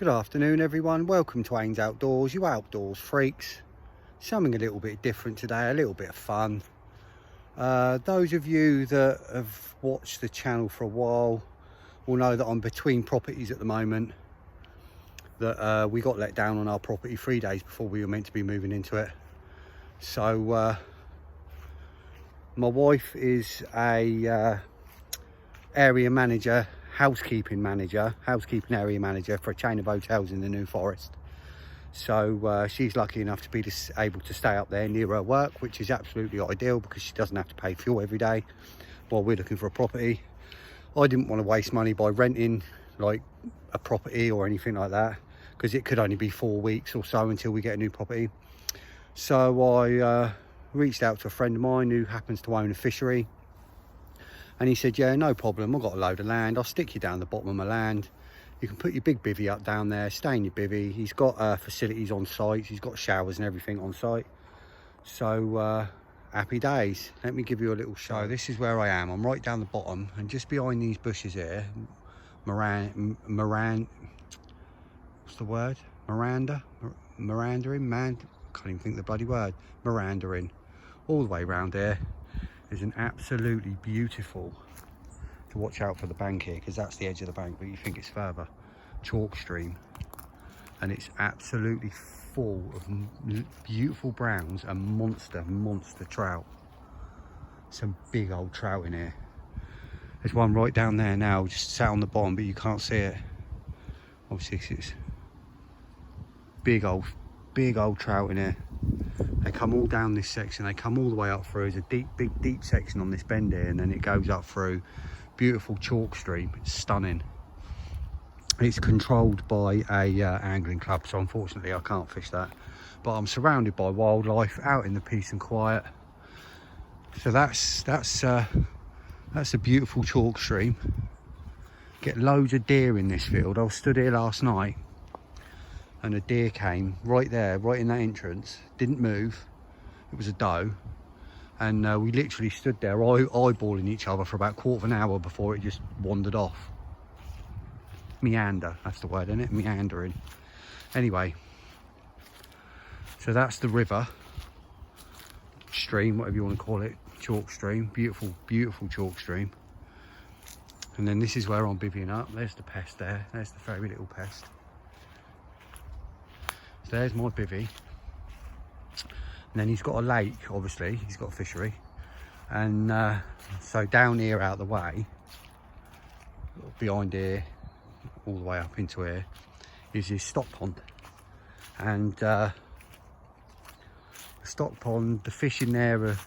Good afternoon everyone, welcome to Ains Outdoors, you outdoors freaks. Something a little bit different today, a little bit of fun. Those of you that have watched the channel for a while will know that I'm between properties at the moment. That we got let down on our property 3 days before we were meant to be moving into it. So my wife is a area manager, housekeeping area manager for a chain of hotels in the New Forest. So she's lucky enough to be able to stay up there near her work, which is absolutely ideal because she doesn't have to pay fuel every day while we're looking for a property. I didn't want to waste money by renting like a property or anything like that, because it could only be 4 weeks or so until we get a new property. So I reached out to a friend of mine who happens to own a fishery. And he said, yeah, no problem, I've got a load of land, I'll stick you down the bottom of my land. You can put your big bivvy up down there, stay in your bivvy. He's got facilities on site, he's got showers and everything on site. So happy days. Let me give you a little show. This is where I am, I'm right down the bottom, and just behind these bushes here, what's the word? Miranda in, can't even think the bloody word. Miranda in. All the way around here is an absolutely beautiful, to watch out for the bank here because that's the edge of the bank, but you think it's further, chalk stream, and it's absolutely full of beautiful browns and monster trout. Some big old trout in here. There's one right down there now, just sat on the bottom, but you can't see it. Obviously it's big old trout in here. They come all down this section, they come all the way up through. There's a big deep section on this bend here, and then it goes up through. Beautiful chalk stream, it's stunning. It's controlled by a angling club, so unfortunately I can't fish that. But I'm surrounded by wildlife, out in the peace and quiet. So that's a beautiful chalk stream. Get loads of deer in this field. I was stood here last night, and a deer came right there, right in that entrance, didn't move. It was a doe, and we literally stood there eyeballing each other for about a quarter of an hour before it just wandered off. Meander, that's the word, isn't it? Meandering. Anyway, so that's the river, stream, whatever you want to call it, chalk stream, beautiful chalk stream. And then this is where I'm bivvying up. There's the pest there, there's the very little pest. There's my bivvy, and then he's got a lake, obviously he's got a fishery, and so down here out the way, behind here, all the way up into here, is his stock pond. And the stock pond, the fish in there are,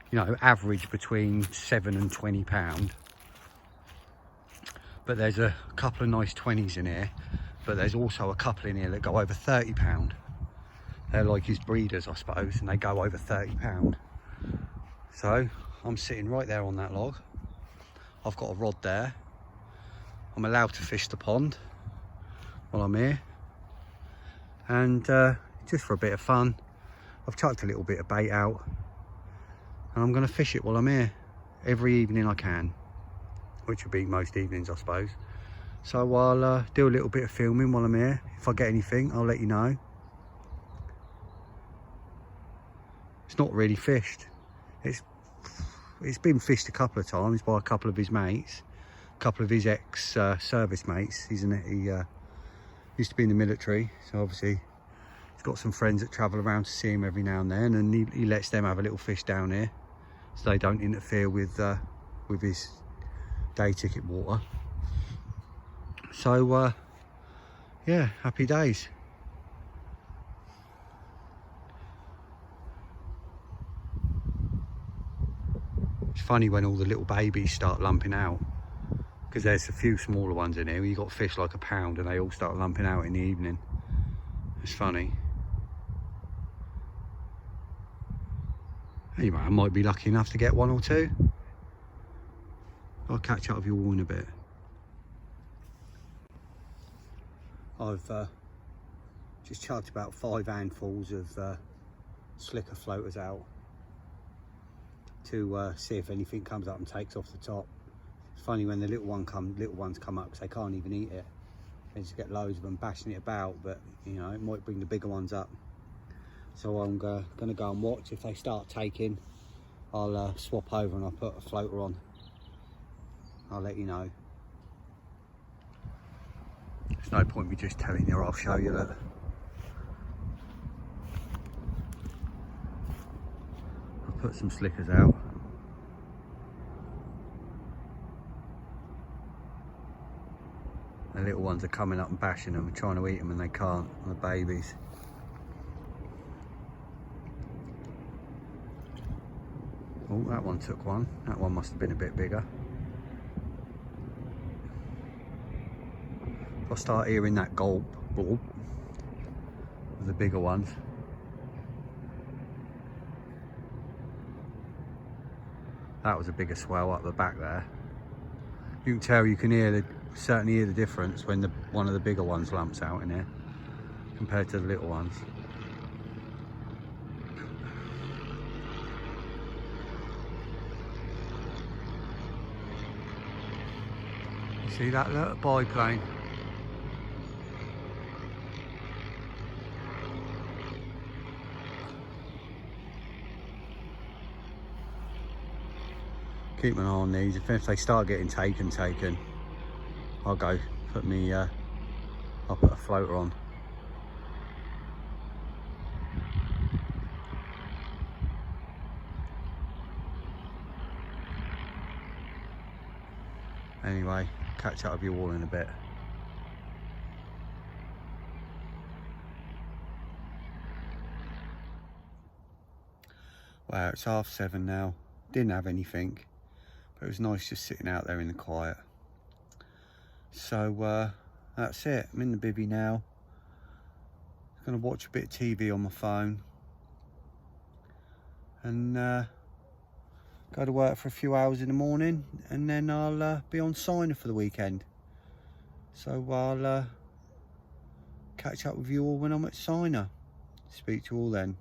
you know, average between 7 and 20 pound, but there's a couple of nice 20s in here. But there's also a couple in here that go over 30 pound. They're like his breeders, I suppose, and they go over 30 pound. So I'm sitting right there on that log. I've got a rod there. I'm allowed to fish the pond while I'm here. And just for a bit of fun, I've chucked a little bit of bait out, and I'm going to fish it while I'm here every evening I can, which would be most evenings, I suppose. So I'll do a little bit of filming while I'm here. If I get anything, I'll let you know. It's not really fished. It's been fished a couple of times by a couple of his mates, a couple of his ex-service mates. He used to be in the military, so obviously he's got some friends that travel around to see him every now and then, and he lets them have a little fish down here, so they don't interfere with his day ticket water. So yeah, happy days. It's funny when all the little babies start lumping out, because there's a few smaller ones in here. You got fish like a pound and they all start lumping out in the evening. It's funny. Anyway, I might be lucky enough to get one or two. I'll catch up with you all in a bit. I've just chucked about 5 handfuls of slicker floaters out to see if anything comes up and takes off the top. It's funny when the little ones come up because they can't even eat it. They just get loads of them bashing it about, but you know, it might bring the bigger ones up. So I'm gonna go and watch. If they start taking, I'll swap over and I'll put a floater on. I'll let you know. There's no point me just telling you, I'll show you. Look. I'll put some slickers out. The little ones are coming up and bashing them, trying to eat them and they can't, and the babies. Oh, that one took one. That one must have been a bit bigger. If I start hearing that gulp, gulp, of the bigger ones. That was a bigger swell up the back there. You can tell, you can hear certainly hear the difference when one of the bigger ones lumps out in here compared to the little ones. You see that little biplane? Keep an eye on these. If they start getting taken, I'll go put me. I'll put a floater on. Anyway, catch up with you all in a bit. Wow, it's 7:30 now. Didn't have anything, but it was nice just sitting out there in the quiet. So that's it. I'm in the bivvy now. I'm gonna watch a bit of TV on my phone and go to work for a few hours in the morning, and then I'll be on signer for the weekend. So I'll catch up with you all when I'm at signer. Speak to you all then.